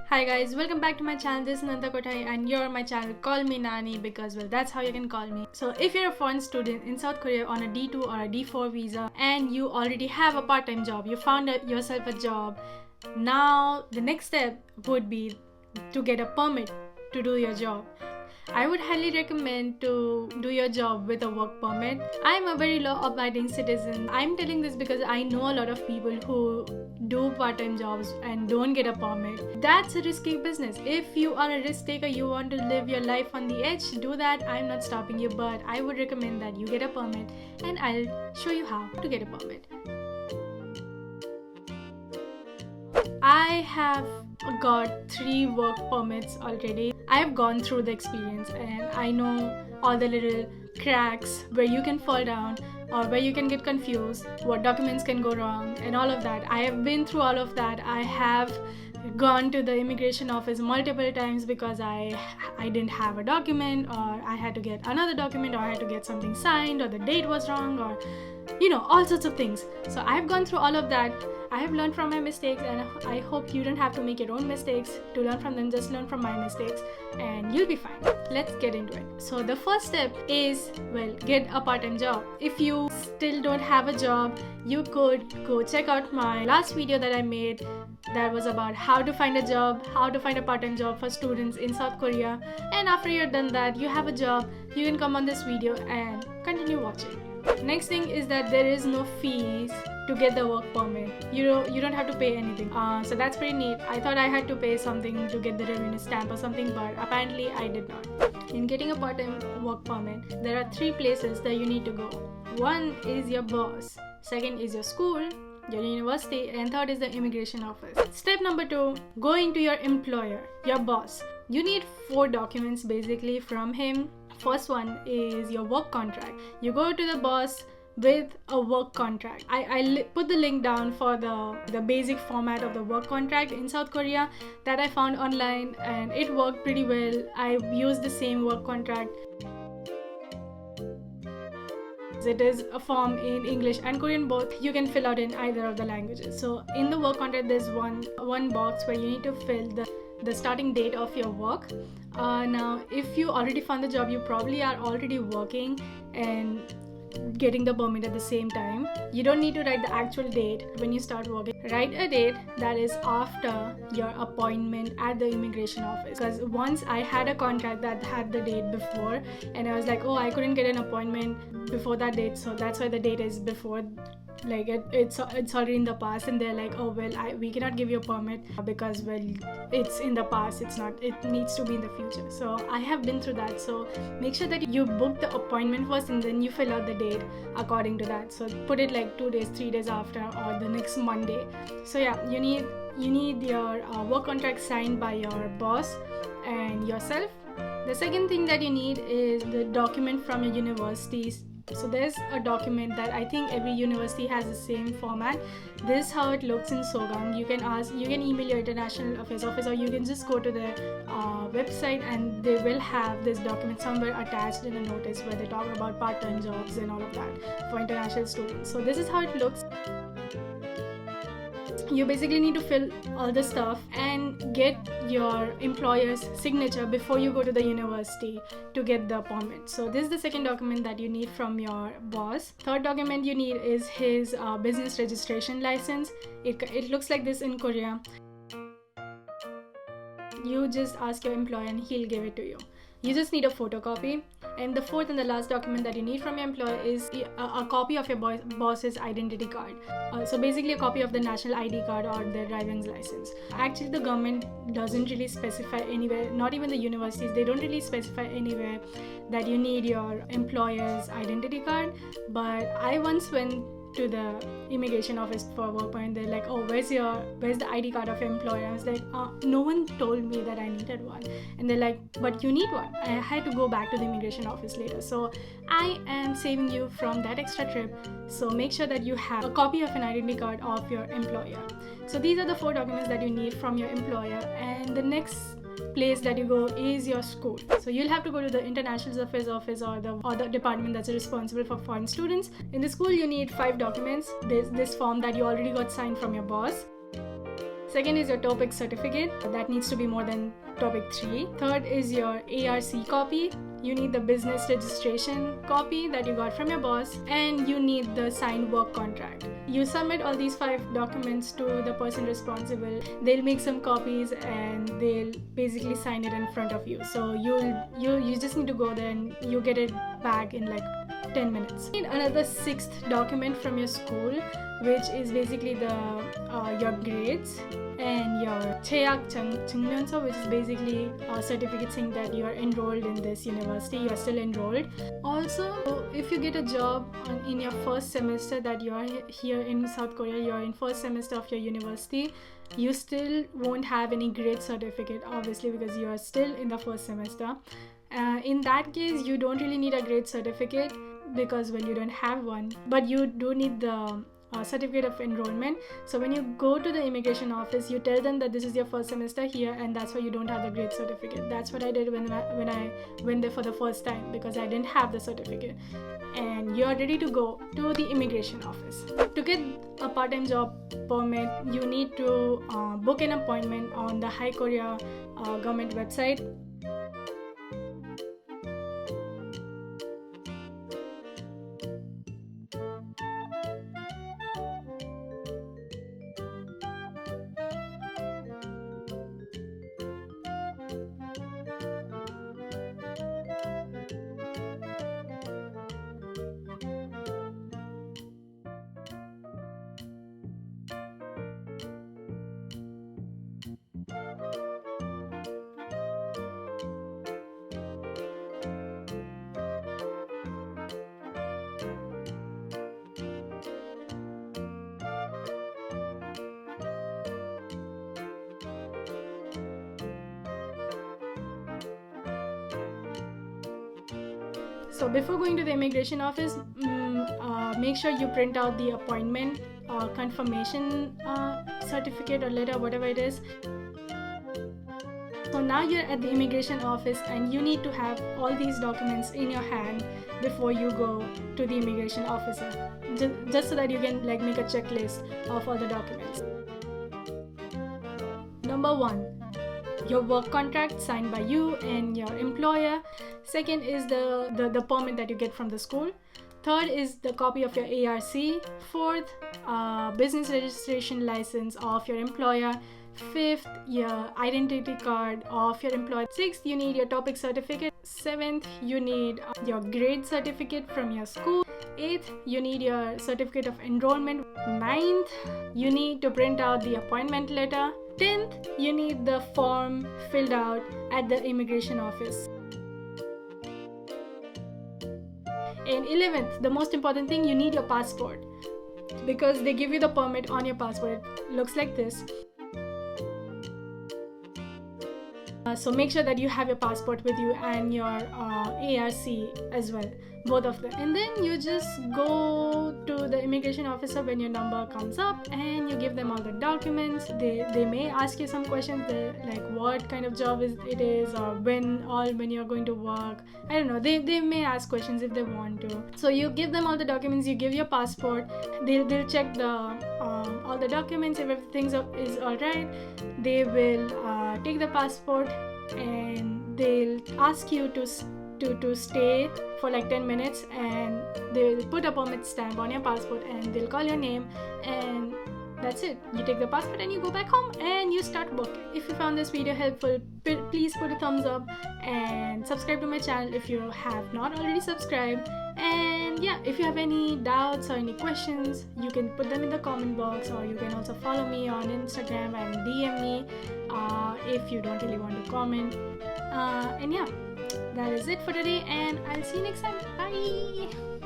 Hi guys, welcome back to my channel. This is Nanda Kothai and you're on my channel. Call me Nani because well that's how you can call me. So if you're a foreign student in South Korea on a D2 or a D4 visa and you already have a part-time job, you found yourself a job, now the next step would be to get a permit to do your job. I would highly recommend to do your job with a work permit. I'm a very law-abiding citizen. I'm telling this because I know a lot of people who do part-time jobs and don't get a permit. That's a risky business. If you are a risk taker, you want to live your life on the edge, do that. I'm not stopping you, but I would recommend that you get a permit and I'll show you how to get a permit. I have got 3 work permits already. I've gone through the experience and I know all the little cracks where you can fall down or where you can get confused, what documents can go wrong and all of that. I have been through all of that. I have gone to the immigration office multiple times because I didn't have a document, or I had to get another document, or I had to get something signed, or the date was wrong, or all sorts of things. So I've gone through all of that. I have learned from my mistakes and I hope you don't have to make your own mistakes to learn from them. Just learn from my mistakes and you'll be fine. Let's get into it. So the first step is, get a part-time job. If you still don't have a job, you could go check out my last video that I made that was about how to find a job, how to find a part-time job for students in South Korea. And after you're done that, you have a job, you can come on this video and continue watching. Next thing is that there is no fees to get the work permit. You don't have to pay anything. So that's pretty neat. I thought I had to pay something to get the revenue stamp or something, but apparently I did not. In getting a part-time work permit, there are 3 places that you need to go. One is your boss, second is your school, your university, and third is the immigration office. Step number 2, going to your employer, your boss. You need 4 documents basically from him. First one is your work contract. You go to the boss with a work contract. I put the link down for the basic format of the work contract in South Korea that I found online and it worked pretty well. I used the same work contract. It is a form in English and Korean both. You can fill out in either of the languages. So in the work contract there's one box where you need to fill the starting date of your work. Now if you already found the job, you probably are already working and getting the permit at the same time. You don't need to write the actual date when you start working. Write a date that is after your appointment at the immigration office, because once I had a contract that had the date before and I was like, oh, I couldn't get an appointment before that date, so that's why the date is before. Like it's already in the past, and they're like, oh well, we cannot give you a permit because it's in the past, it needs to be in the future. So I have been through that. So make sure that you book the appointment first and then you fill out the date according to that. So put it like 2 days, 3 days after, or the next Monday. So yeah, you need your work contract signed by your boss and yourself. The second thing that you need is the document from your universities. So there's a document that I think every university has the same format. This is how it looks in Sogang. You can email your international affairs office, or you can just go to their website and they will have this document somewhere attached in a notice where they talk about part-time jobs and all of that for international students. So this is how it looks. You basically need to fill all the stuff and get your employer's signature before you go to the university to get the permit. So this is the second document that you need from your boss. Third document you need is his business registration license. It looks like this in Korea. You just ask your employer and he'll give it to you. You just need a photocopy. And the fourth and the last document that you need from your employer is a copy of your boss's identity card. So basically a copy of the national ID card or their driving license. Actually the government doesn't really specify anywhere, not even the universities, they don't really specify anywhere that you need your employer's identity card. But I once went to the immigration office for work and they're like, oh, where's the ID card of your employer? I was like, no one told me that I needed one. And they're like, but you need one. I had to go back to the immigration office later. So I am saving you from that extra trip. So make sure that you have a copy of an identity card of your employer. So these are the 4 documents that you need from your employer. And the next place that you go is your school. So you'll have to go to the International Affairs Office or the department that's responsible for foreign students. In the school you need 5 documents. There's this form that you already got signed from your boss. Second is your topic certificate. That needs to be more than topic 3. Third is your ARC copy. You need the business registration copy that you got from your boss, and you need the signed work contract. You submit all these 5 documents to the person responsible. They'll make some copies and they'll basically sign it in front of you. So you just need to go there and you get it back in like 10 minutes. You need another 6th document from your school, which is basically your grades and your cheak 증명서, which is basically a certificate saying that you are enrolled in this university, you are still enrolled. Also, if you get a job in your first semester that you are here in South Korea, you are in first semester of your university, you still won't have any grade certificate, obviously, because you are still in the first semester. In that case, you don't really need a grade certificate because, well, you don't have one, but you do need the certificate of enrollment. So when you go to the immigration office, you tell them that this is your first semester here, and that's why you don't have the grade certificate. That's what I did when I went there for the first time, because I didn't have the certificate. And you're ready to go to the immigration office. To get a part-time job permit, you need to book an appointment on the High Korea government website. So before going to the immigration office, make sure you print out the appointment confirmation certificate or letter, whatever it is. So now you're at the immigration office and you need to have all these documents in your hand before you go to the immigration officer, just so that you can like make a checklist of all the documents. Number 1, your work contract signed by you and your employer. Second is the permit that you get from the school. Third is the copy of your ARC. Fourth, business registration license of your employer. Fifth, your identity card of your employer. Sixth, you need your topic certificate. Seventh, you need your grade certificate from your school. Eighth, you need your certificate of enrollment. Ninth, you need to print out the appointment letter. 10th, you need the form filled out at the immigration office. And 11th, the most important thing, you need your passport, because they give you the permit on your passport. It looks like this. So make sure that you have your passport with you and your ARC as well, both of them. And then you just go to the immigration officer when your number comes up and you give them all the documents. They may ask you some questions like what kind of job it is, or when you're going to work. I don't know, they may ask questions if they want to. So you give them all the documents, you give your passport, they'll check all the documents. If everything is alright, they will take the passport and they'll ask you to stay for like 10 minutes, and they'll put a permit stamp on your passport and they'll call your name, and that's it. You take the passport and you go back home and you start working. If you found this video helpful, please put a thumbs up and subscribe to my channel if you have not already subscribed. And yeah, if you have any doubts or any questions, you can put them in the comment box, or you can also follow me on Instagram and DM me if you don't really want to comment. And yeah, that is it for today, and I'll see you next time. Bye.